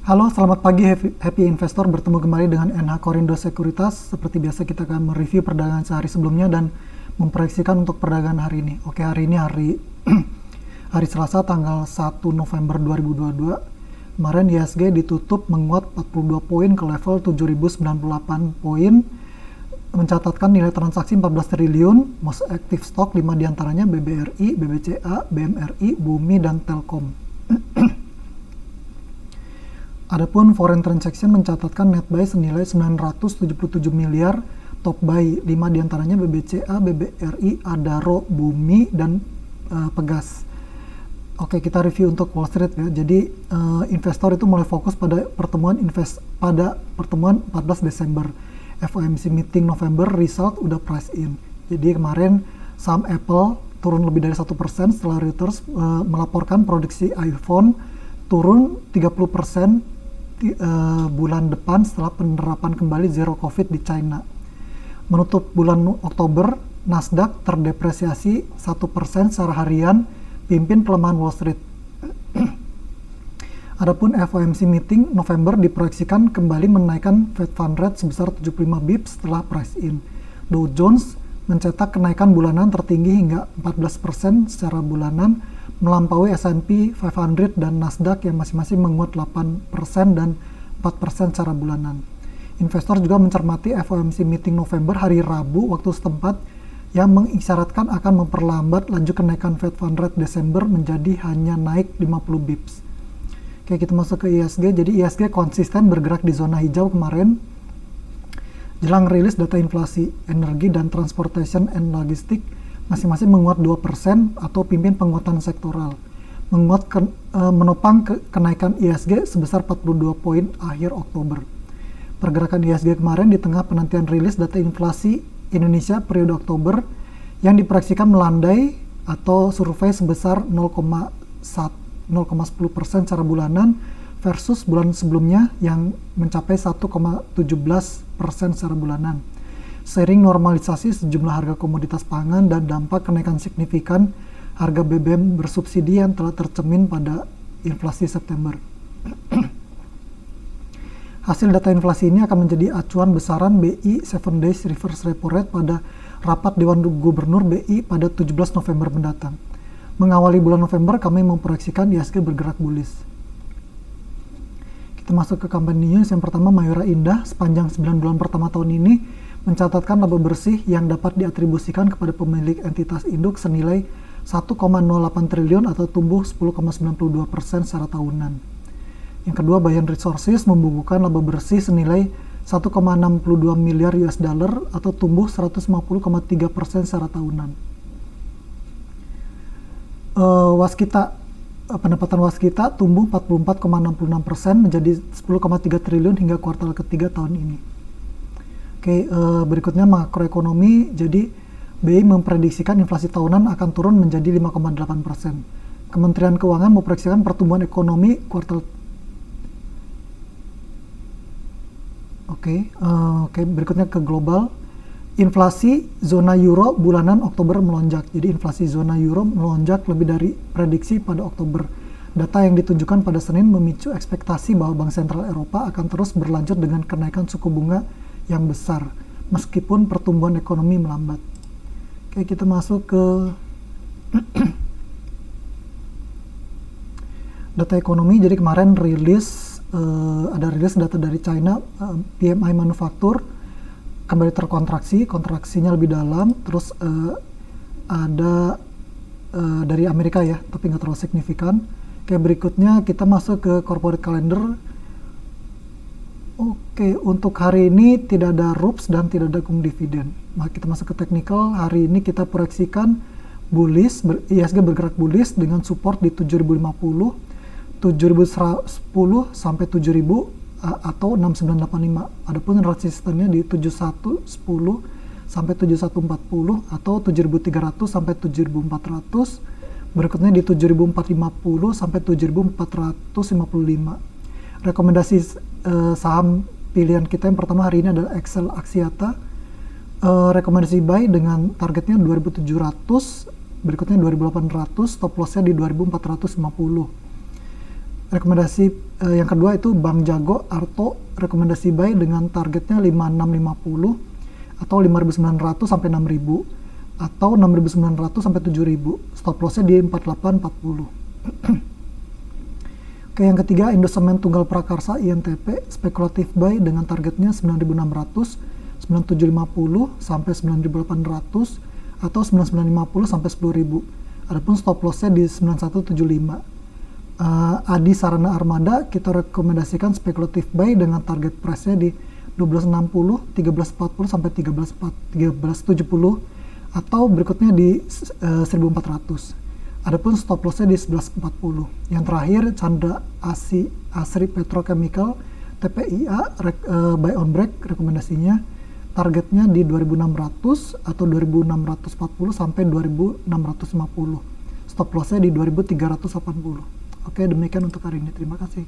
Halo, selamat pagi Happy Investor, bertemu kembali dengan NH Korindo Sekuritas. Seperti biasa kita akan mereview perdagangan sehari sebelumnya dan memproyeksikan untuk perdagangan hari ini. Oke, hari ini hari Selasa tanggal 1 November 2022. Kemarin IHSG ditutup menguat 42 poin ke level 7098 poin, mencatatkan nilai transaksi 14 triliun, most active stock 5 diantaranya BBRI, BBCA, BMRI, Bumi, dan Telkom. Adapun foreign transaction mencatatkan net buy senilai 977 miliar, top buy 5 diantaranya BBCA, BBRI, Adaro, Bumi, dan Pegas. Oke, kita review untuk Wall Street ya. Jadi investor itu mulai fokus pada pertemuan 14 Desember. FOMC meeting November result udah price in. Jadi kemarin saham Apple turun lebih dari 1% setelah Reuters melaporkan produksi iPhone turun 30% bulan depan setelah penerapan kembali zero covid di China. Menutup bulan Oktober, Nasdaq terdepresiasi 1% secara harian, pimpin pelemahan Wall Street. Adapun FOMC meeting November diproyeksikan kembali menaikkan Fed Fund Rate sebesar 75 bips setelah price in. Dow Jones mencetak kenaikan bulanan tertinggi hingga 14% secara bulanan, melampaui S&P 500 dan Nasdaq yang masing-masing menguat 8% dan 4% secara bulanan. Investor juga mencermati FOMC meeting November hari Rabu waktu setempat yang mengisyaratkan akan memperlambat laju kenaikan Fed Fund Rate Desember menjadi hanya naik 50 bips. Oke, kita masuk ke IHSG. Jadi IHSG konsisten bergerak di zona hijau kemarin jelang rilis data inflasi, energi, dan transportation and logistik masing-masing menguat 2% atau pimpin penguatan sektoral. Menopang kenaikan IHSG sebesar 42 poin akhir Oktober. Pergerakan IHSG kemarin di tengah penantian rilis data inflasi Indonesia periode Oktober yang diproyeksikan melandai atau survei sebesar 0,10% secara bulanan versus bulan sebelumnya yang mencapai 1,17% secara bulanan. Seiring normalisasi sejumlah harga komoditas pangan dan dampak kenaikan signifikan harga BBM bersubsidi yang telah tercermin pada inflasi September. Hasil data inflasi ini akan menjadi acuan besaran BI 7 days reverse repo rate pada rapat Dewan Gubernur BI pada 17 November mendatang. Mengawali bulan November, kami memproyeksikan IHSG bergerak bullish. Kita masuk ke company news. Yang pertama, Mayora Indah sepanjang 9 bulan pertama tahun ini mencatatkan laba bersih yang dapat diatribusikan kepada pemilik entitas induk senilai 1,08 triliun atau tumbuh 10,92% secara tahunan. Yang kedua, Bayan Resources membukukan laba bersih senilai 1,62 miliar US dollar atau tumbuh 150,3% secara tahunan. Pendapatan Waskita tumbuh 44,66% menjadi 10,3 triliun hingga kuartal ketiga tahun ini. Oke, berikutnya makroekonomi. Jadi BI memprediksikan inflasi tahunan akan turun menjadi 5,8%. Kementerian Keuangan memproyeksikan pertumbuhan ekonomi kuartal. Oke, berikutnya ke global. Inflasi zona euro bulanan Oktober melonjak. Jadi inflasi zona euro melonjak lebih dari prediksi pada Oktober. Data yang ditunjukkan pada Senin memicu ekspektasi bahwa Bank Sentral Eropa akan terus berlanjut dengan kenaikan suku bunga yang besar, meskipun pertumbuhan ekonomi melambat. Oke, kita masuk ke data ekonomi. Jadi kemarin ada rilis data dari China, PMI manufaktur kembali kontraksinya lebih dalam. Terus ada dari Amerika ya, tapi nggak terlalu signifikan. Oke, berikutnya kita masuk ke corporate calendar. Oke, untuk hari ini tidak ada RUPS dan tidak ada dividen. Kita masuk ke technical. Hari ini kita proyeksikan bullish, IHSG bergerak bullish dengan support di 7050, 7110 sampai 7000 atau 6985. Adapun resistennya di 7110 sampai 7140 atau 7300 sampai 7400. Berikutnya di 7450 sampai 7455. Rekomendasi saham pilihan kita yang pertama hari ini adalah Excel Axiata. Rekomendasi buy dengan targetnya 2700, berikutnya 2800, stop lossnya di 2450. Rekomendasi yang kedua itu Bank Jago Arto, rekomendasi buy dengan targetnya 5650 atau 5.900 sampai 6.000 atau 6.900 sampai 7.000. Stop lossnya di 4840. Oke, yang ketiga Indosemen Tunggal Prakarsa INTP, spekulatif buy dengan targetnya 9.600, 9.750 sampai 9.800 atau 9.950 sampai 10.000. Adapun stop lossnya di 9175. Adi Sarana Armada kita rekomendasikan spekulatif buy dengan target price-nya di 1260, 1340 sampai 1370 atau berikutnya di 1400. Adapun stop loss-nya di 1140. Yang terakhir Chandra Asri Petrochemical TPIA buy on break rekomendasinya targetnya di 2600 atau 2640 sampai 2650. Stop loss-nya di 2380. Oke, demikian untuk hari ini. Terima kasih.